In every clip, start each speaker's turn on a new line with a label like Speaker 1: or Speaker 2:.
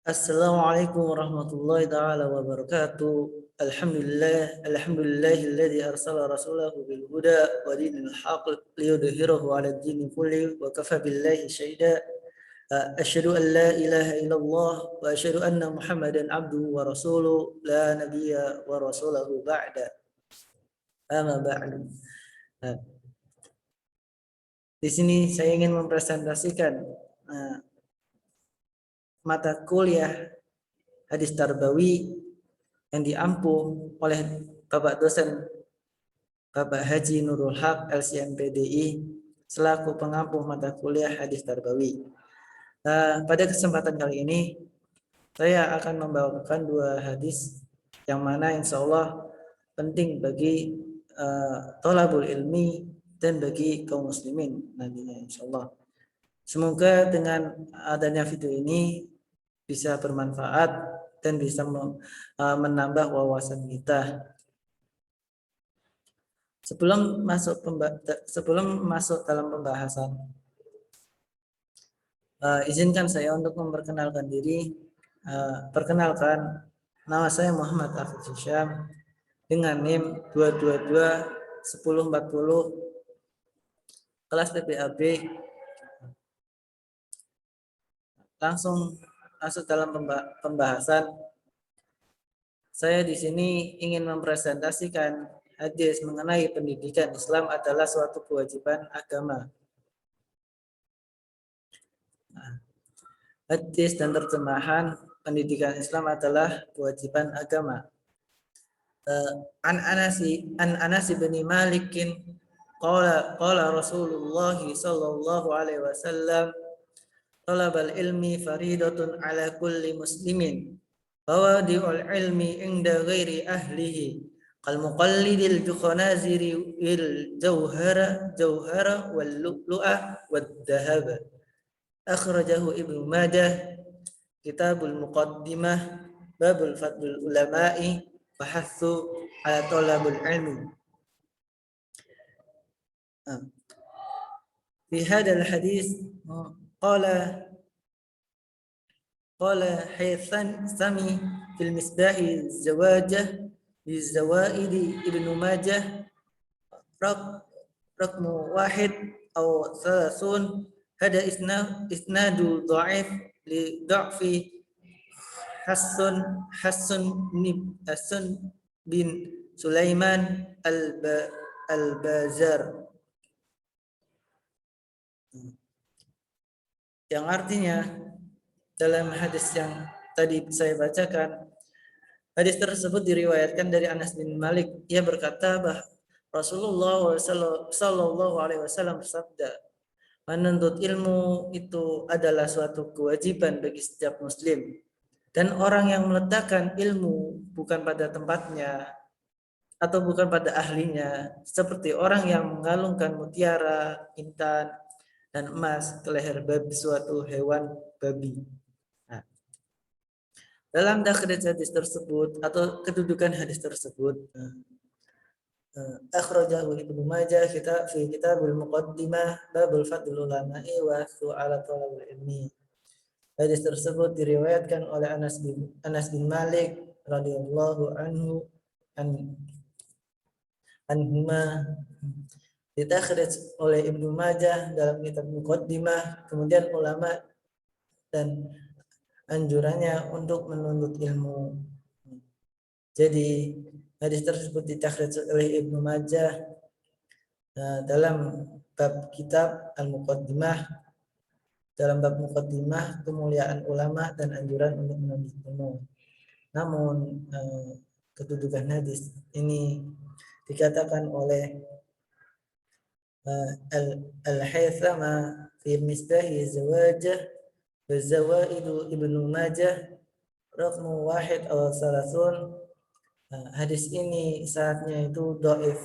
Speaker 1: Assalamualaikum warahmatullahi taala wabarakatuh. Alhamdulillahilladzi arsala rasulahu bil huda wa dinil haqq liyudhhirahu 'ala ad-dini kulli wa kafa billahi shahida. Asyhadu an la ilaha illallah wa asyhadu anna Muhammadan abduhu wa rasuluhu la nabiyya wa rasulahu ba'da. Amma ba'du. Uh, Di sini saya ingin mempresentasikan mata kuliah hadis tarbawi yang diampu oleh Bapak dosen Bapak Haji Nurul Haq LCMPDI selaku pengampu mata kuliah hadis tarbawi. Pada kesempatan kali ini saya akan membawakan dua hadis yang mana insya Allah penting bagi thalabul ilmi dan bagi kaum muslimin nantinya insya Allah. Semoga dengan adanya video ini bisa bermanfaat dan bisa menambah wawasan kita. Sebelum masuk dalam pembahasan, izinkan saya untuk memperkenalkan diri. Perkenalkan, nama saya Muhammad Afif Hisham dengan NIM 2221040 kelas PPAB. Langsung masuk dalam pembahasan. Saya di sini ingin mempresentasikan hadis mengenai pendidikan Islam adalah suatu kewajiban agama. Hadis dan terjemahan pendidikan Islam adalah kewajiban agama. An Anas bin Malik qala Rasulullah sallallahu alaihi wasallam talabal ilmi faridatun ala kulli muslimin fawadi'ul ilmi inda ghairi ahlihi kal muqallidil bikhanaziri il jauhara wal lu'lu'ah wad dhahaba. Akhrajahu Ibnu Majah, Kitabul Muqaddimah, Babul Fadlul Ulama'i, Bahatsu ala Talabul Ilmi. Fi hadal hadis qala Haythan Sami fil Misbahi Zawajah bi Zawaidi Ibnu Majah rakmu wahid aw salasun. Hada isnadu dha'if li dha'fi Hassan bin Sulaiman al-Bazar, yang artinya dalam hadis yang tadi saya bacakan, hadis tersebut diriwayatkan dari Anas bin Malik. Ia berkata bahwa Rasulullah sallallahu alaihi wasallam bersabda, menuntut ilmu itu adalah suatu kewajiban bagi setiap muslim. Dan orang yang meletakkan ilmu bukan pada tempatnya atau bukan pada ahlinya, seperti orang yang mengalungkan mutiara, intan, dan emas ke leher babi, suatu hewan babi. Nah, dalam takhrij hadis tersebut atau kedudukan hadis tersebut, akhrajahu Ibnu Majah fi Kitabul Muqaddimah Babul Fadlul Ulama'i wa Su'ala Talabul Ilmi. Hadis tersebut diriwayatkan oleh Anas bin Malik radhiyallahu anhuma, ditakhrij oleh Ibnu Majah dalam kitab Muqaddimah, kemudian ulama dan anjurannya untuk menuntut ilmu. Jadi hadis tersebut ditakhrij oleh Ibnu Majah dalam bab kitab Al-Muqaddimah, dalam bab Muqaddimah kemuliaan ulama dan anjuran untuk menuntut ilmu. Namun kedudukan hadis ini dikatakan oleh Al-Haythama fi Misbahi Zawajah Zawaidu Ibnu Majah rakmu wahid aw salasun. Hadis ini saatnya itu dhaif.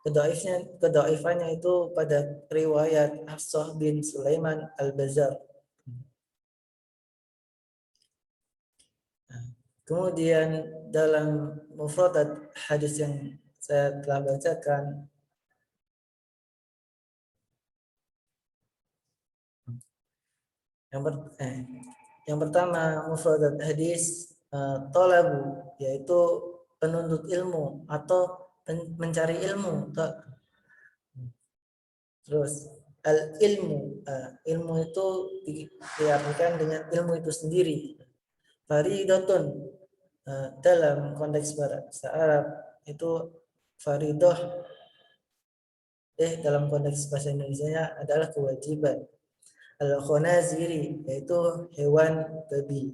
Speaker 1: Kedhaifannya itu pada riwayat Hassan bin Sulaiman al-Bazar. Kemudian dalam mufradat hadis yang saya telah bacakan, Yang pertama mufradat hadis talabu, yaitu penuntut ilmu atau mencari ilmu. Terus al ilmu, ilmu itu diartikan dengan ilmu itu sendiri. Faridatun, dalam konteks bahasa Arab itu faridah, dalam konteks bahasa Indonesia adalah kewajiban. Al-khonaziri, yaitu hewan babi.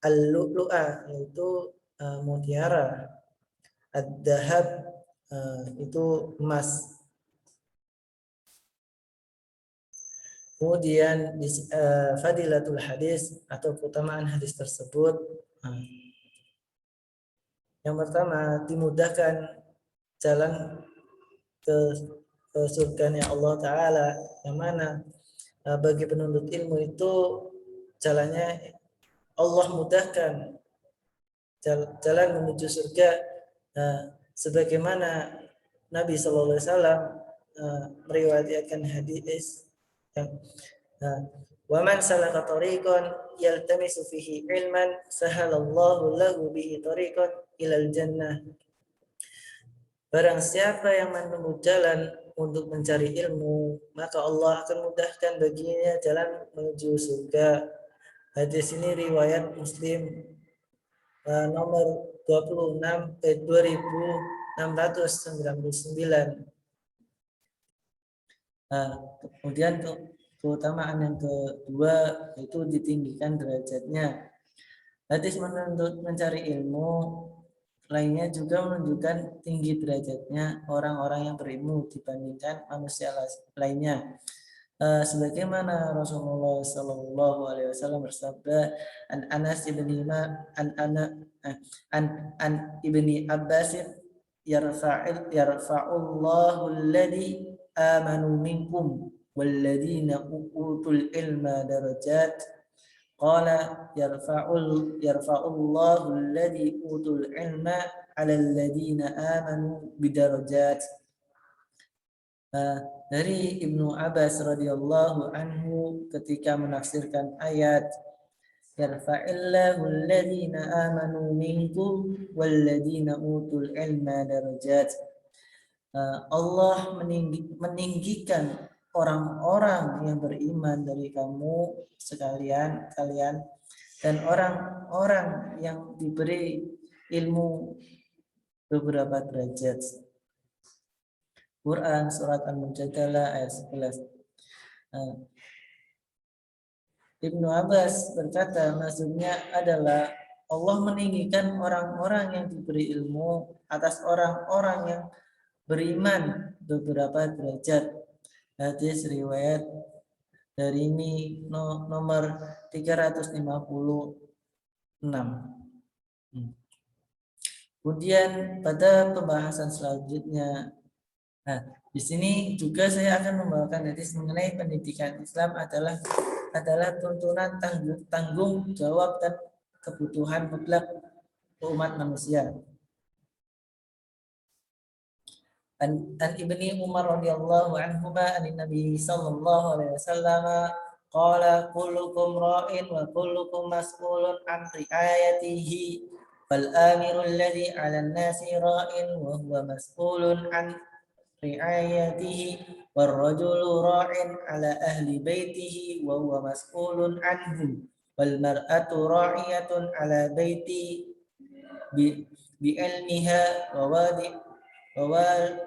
Speaker 1: Al-lu'lu'a, yaitu mutiara. Ad-dahab, itu emas. Kemudian fadilatul hadis atau keutamaan hadis tersebut. Yang pertama, dimudahkan jalan ke surganya Allah Ta'ala, yang mana bagi penuntut ilmu itu jalannya Allah mudahkan, jalan menuju surga, sebagaimana Nabi SAW meriwayatkan hadis yang wa man salaka tariqan yaltamisu fihi ilman sahalallahu lahu bihi tariqan ilal jannah. Barang siapa yang menempuh jalan untuk mencari ilmu, maka Allah akan mudahkan baginya jalan menuju surga. Hadis ini riwayat Muslim nomor 2699. Kemudian keutamaan yang kedua itu ditinggikan derajatnya. Hadis menuntut mencari ilmu lainnya juga menunjukkan tinggi derajatnya orang-orang yang berilmu dibandingkan manusia lainnya. Sebagaimana Rasulullah Sallallahu Alaihi Wasallam bersabda, an Anas ibni Abbas yarfa'ullahu alladhi amanu minkum walladhina utul ilma darajat. Qala yarfa'ullahu alladhi utul ilma 'ala alladhina amanu bidarajat. Dari Ibnu Abbas radhiyallahu anhu ketika menafsirkan ayat yarfa'illahu alladhina amanu minkum walladhina utul ilma darajat. Allah meninggikan orang-orang yang beriman dari kamu kalian dan orang-orang yang diberi ilmu beberapa derajat. Quran surat Al-Mujadalah ayat 11. Ibnu Abbas berkata, maksudnya adalah Allah meninggikan orang-orang yang diberi ilmu atas orang-orang yang beriman beberapa derajat. Hadis riwayat dari ini nomor 356. Kemudian pada pembahasan selanjutnya, di sini juga saya akan membawakan hadis mengenai pendidikan Islam adalah tuntunan tanggung jawab dan kebutuhan mutlak umat manusia. An Ibni Umar radhiyallahu anhuma an Nabi sallallahu alaihi wasallam qala kullukum ra'in wa kullukum mas'ulun an ri'ayatihi wal amiru alladhi 'ala an-nasi ra'in wa huwa mas'ulun an ri'ayatihi war rajulu ra'in 'ala ahli baitihi wa huwa mas'ulun anhu wal mar'atu ra'iyatun 'ala baiti bi ilmiha wa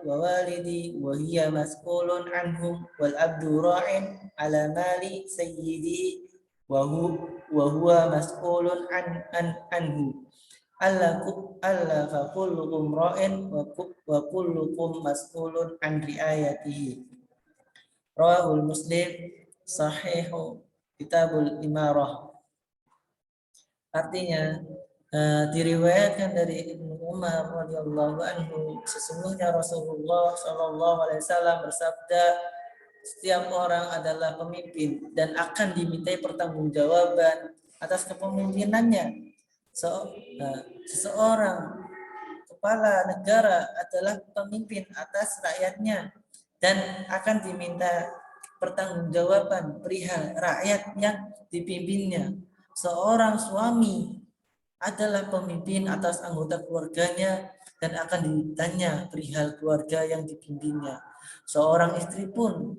Speaker 1: walidi wa hiya mas'ulun anhum wal abdu ra'in ala mali sayyidihi wa huwa mas'ulun anhu alla fa kullukum ra'in wa kullukum mas'ulun an riayatihi. Rawahul Muslim sahihu kitabul imarah. Artinya diriwayatkan dari Ibnu Umar radhiyallahu anhu, sesungguhnya Rasulullah Shallallahu Alaihi Wasallam bersabda, setiap orang adalah pemimpin dan akan dimintai pertanggungjawaban atas kepemimpinannya. Seseorang kepala negara adalah pemimpin atas rakyatnya dan akan diminta pertanggungjawaban perihal rakyat yang dipimpinnya. Seorang suami adalah pemimpin atas anggota keluarganya dan akan ditanya perihal keluarga yang dipimpinnya. Seorang istri pun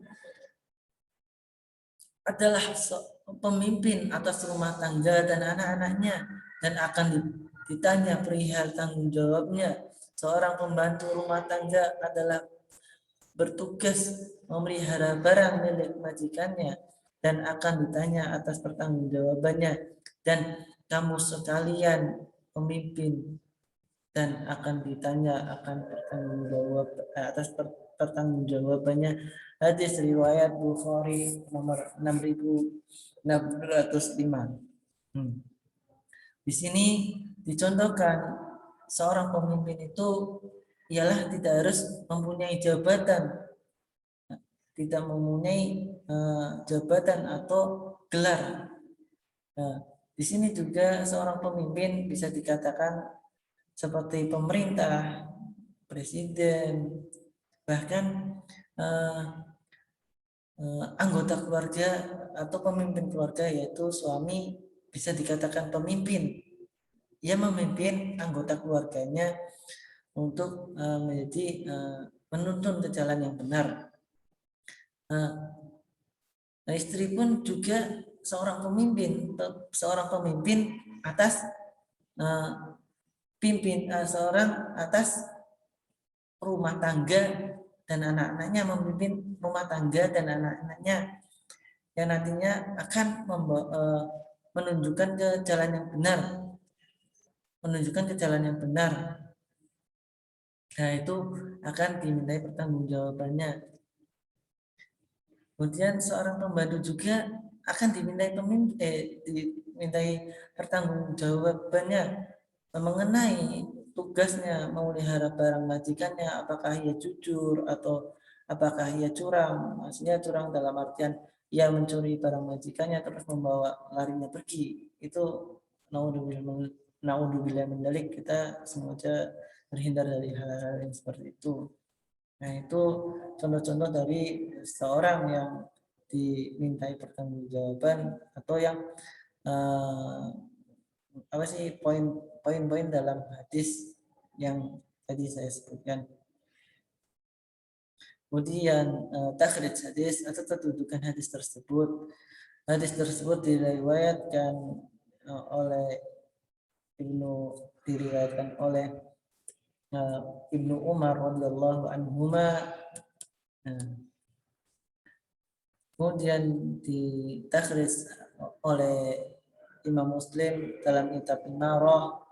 Speaker 1: adalah pemimpin atas rumah tangga dan anak-anaknya dan akan ditanya perihal tanggung jawabnya. Seorang pembantu rumah tangga adalah bertugas memelihara barang milik majikannya dan akan ditanya atas pertanggungjawabannya. Dan kamu sekalian pemimpin dan akan ditanya akan atas pertanggungjawabannya. Hadis riwayat Bukhari nomor 6605. Di sini dicontohkan seorang pemimpin itu ialah tidak harus mempunyai jabatan, tidak mempunyai jabatan atau gelar. Nah, di sini juga seorang pemimpin bisa dikatakan seperti pemerintah, presiden, bahkan anggota keluarga atau pemimpin keluarga, yaitu suami bisa dikatakan pemimpin. Ia memimpin anggota keluarganya untuk menjadi menuntun ke jalan yang benar. Istri pun juga seorang pemimpin atas seorang atas rumah tangga dan anak-anaknya, memimpin rumah tangga dan anak-anaknya yang nantinya akan menunjukkan ke jalan yang benar, Nah, itu akan dimintai pertanggungjawabannya. Kemudian seorang pembantu juga akan dimintai pertanggungjawabannya mengenai tugasnya memelihara barang majikannya, apakah ia jujur atau apakah ia curang. Maksudnya curang dalam artian ia mencuri barang majikannya terus membawa larinya pergi. Itu naudzubillah min dzalik, kita semoga terhindar dari hal-hal yang seperti itu. Nah, itu contoh-contoh dari seorang yang dimintai pertanggungjawaban atau yang poin-poin dalam hadis yang tadi saya sebutkan. Kemudian takhrij hadis atau kedudukan hadis tersebut. Hadis tersebut diriwayatkan oleh Ibnu Umar radhiyallahu anhuma. Kemudian ditakhrij oleh Imam Muslim dalam kitab Imarah.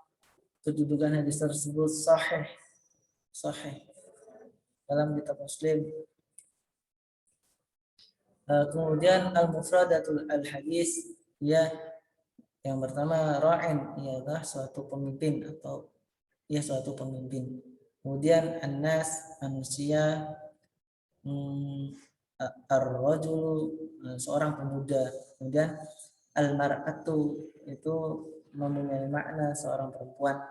Speaker 1: Kedudukan hadis tersebut sahih dalam kitab Muslim. Kemudian al-mufradatul al-hadis, ya, yang pertama ra'in, ialah suatu pemimpin atau suatu pemimpin. Kemudian an-nas, manusia, ar-rajul, seorang pemuda. Kemudian al-mar'atu, itu mempunyai makna seorang perempuan.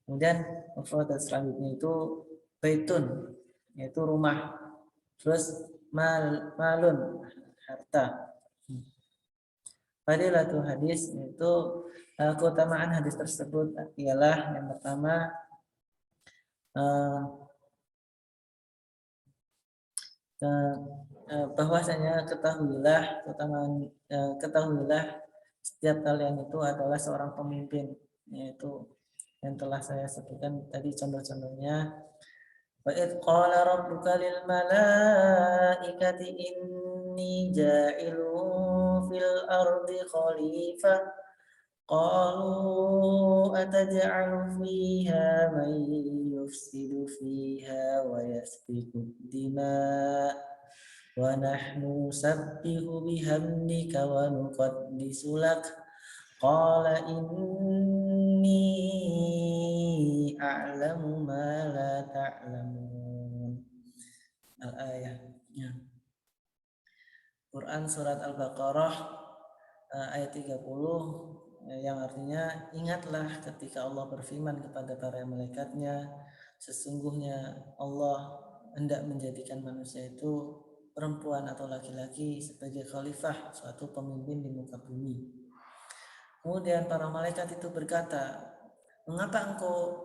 Speaker 1: Kemudian mufradat selanjutnya itu baitun, yaitu rumah. Terus malun, harta. Fadilatul hadis, itu keutamaan hadis tersebut ialah yang pertama bahwasanya ketahuilah setiap kalian itu adalah seorang pemimpin, yaitu yang telah saya sebutkan tadi contoh-contohnya. Wa id qala rabbuka lil malaikati inni ja'ilun fil ardi khalifah qalu ataj'alu fiha man yufsidu fiha wa yasfiku dima wa nahnu nusabbihu bihamdika wa nuqaddisu lak qala inni a'lamu ma la ta'lamun. Al-ayah. Quran surat Al-Baqarah ayat 30, yang artinya, ingatlah ketika Allah berfirman kepada para malaikatnya, sesungguhnya Allah hendak menjadikan manusia itu perempuan atau laki-laki sebagai khalifah, suatu pemimpin di muka bumi. Kemudian para malaikat itu berkata, mengapa engkau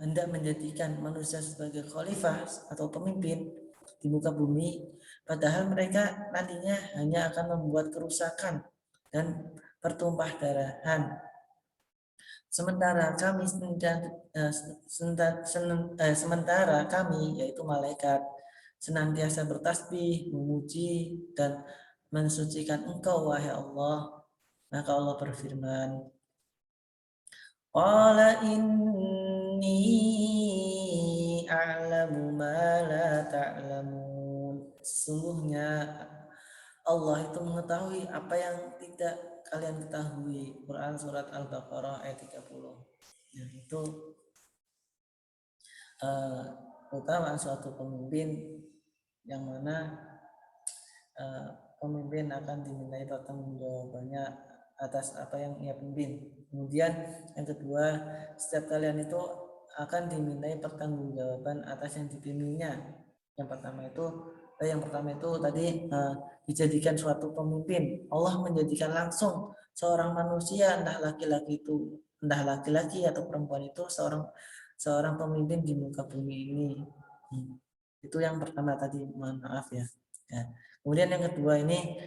Speaker 1: hendak menjadikan manusia sebagai khalifah atau pemimpin di muka bumi, padahal mereka nantinya hanya akan membuat kerusakan dan pertumpah darahan. Sementara kami sementara kami yaitu malaikat senantiasa bertasbih, memuji dan mensucikan Engkau wahai Allah. Maka Allah berfirman, Qala inni a'lamu ma la ta'lamun. Sesungguhnya Allah itu mengetahui apa yang tidak kalian ketahui. Quran surat Al-Baqarah ayat 30. Ya, itu utama suatu pemimpin yang mana pemimpin akan dimintai pertanggungjawabannya atas apa yang ia pimpin. Kemudian yang kedua, setiap kalian itu akan dimintai pertanggungjawaban atas yang dipimpinnya. Yang pertama itu tadi dijadikan suatu pemimpin. Allah menjadikan langsung seorang manusia, entah laki-laki atau perempuan itu seorang pemimpin di muka bumi ini. Itu yang pertama tadi, mohon maaf ya. Kemudian yang kedua ini,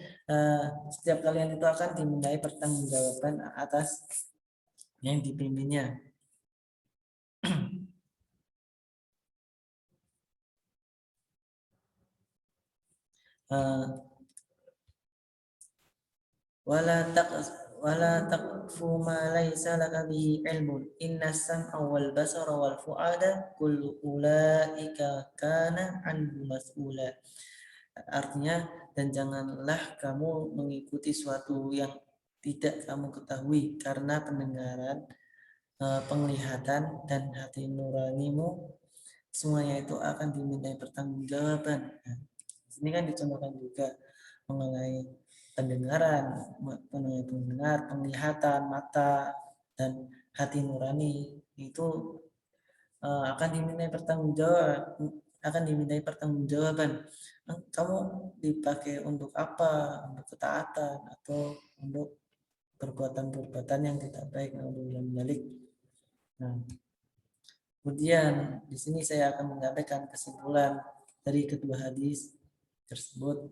Speaker 1: setiap kalian itu akan dimintai pertanggungjawaban atas yang dipimpinnya. Wala taqfu ma laysa laka bihi ilmun innas sam'a wal basara wal fu'ada kullu ulaika kana anhu mas'ula. Artinya, dan janganlah kamu mengikuti suatu yang tidak kamu ketahui, karena pendengaran, penglihatan dan hati nuranimu semuanya itu akan dimintai pertanggungjawaban. Nah, ini kan dicontohkan juga mengenai pendengaran, penglihatan, mata dan hati nurani itu akan dimintai pertanggungjawaban. Kamu dipakai untuk apa? Untuk ketaatan atau untuk perbuatan-perbuatan yang tidak baik. Nah, kemudian di sini saya akan menyampaikan kesimpulan dari kedua hadis tersebut.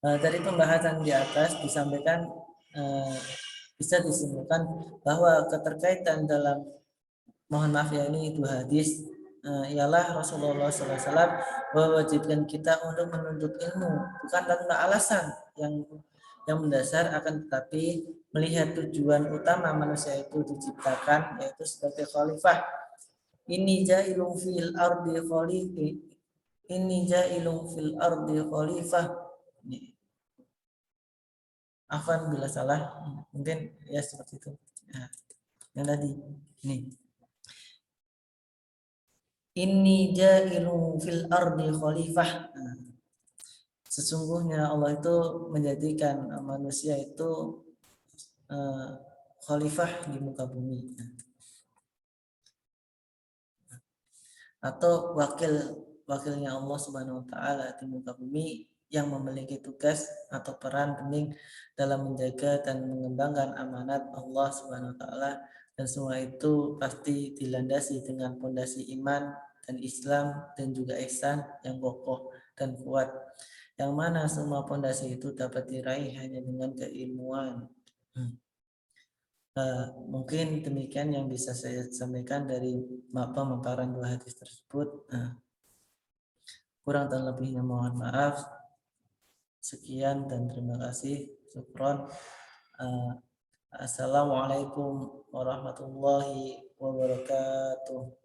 Speaker 1: Dari pembahasan di atas disampaikan bisa disimpulkan bahwa keterkaitan dalam, mohon maaf ya, ini dua hadis ialah Rasulullah SAW mewajibkan kita untuk menuntut ilmu bukan tanpa alasan yang mendasar, akan tetapi melihat tujuan utama manusia itu diciptakan, yaitu sebagai khalifah. Ini jailun fil ardi khalifah. Ini jailun fil ardi khalifah. Afwan bila salah, mungkin ya seperti itu. Nah, yang tadi ini. Inni jailun fil ardi khalifah. Nah, sesungguhnya Allah itu menjadikan manusia itu khalifah di muka bumi. Atau wakilnya Allah Subhanahu wa taala di muka bumi yang memiliki tugas atau peran penting dalam menjaga dan mengembangkan amanat Allah Subhanahu wa taala, dan semua itu pasti dilandasi dengan fondasi iman dan Islam dan juga ihsan yang kokoh dan kuat, yang mana semua fondasi itu dapat diraih hanya dengan keilmuan. Mungkin demikian yang bisa saya sampaikan dari pemaparan dua hadis tersebut. Kurang dan lebihnya mohon maaf. Sekian dan terima kasih. Syukron. Assalamualaikum warahmatullahi wabarakatuh.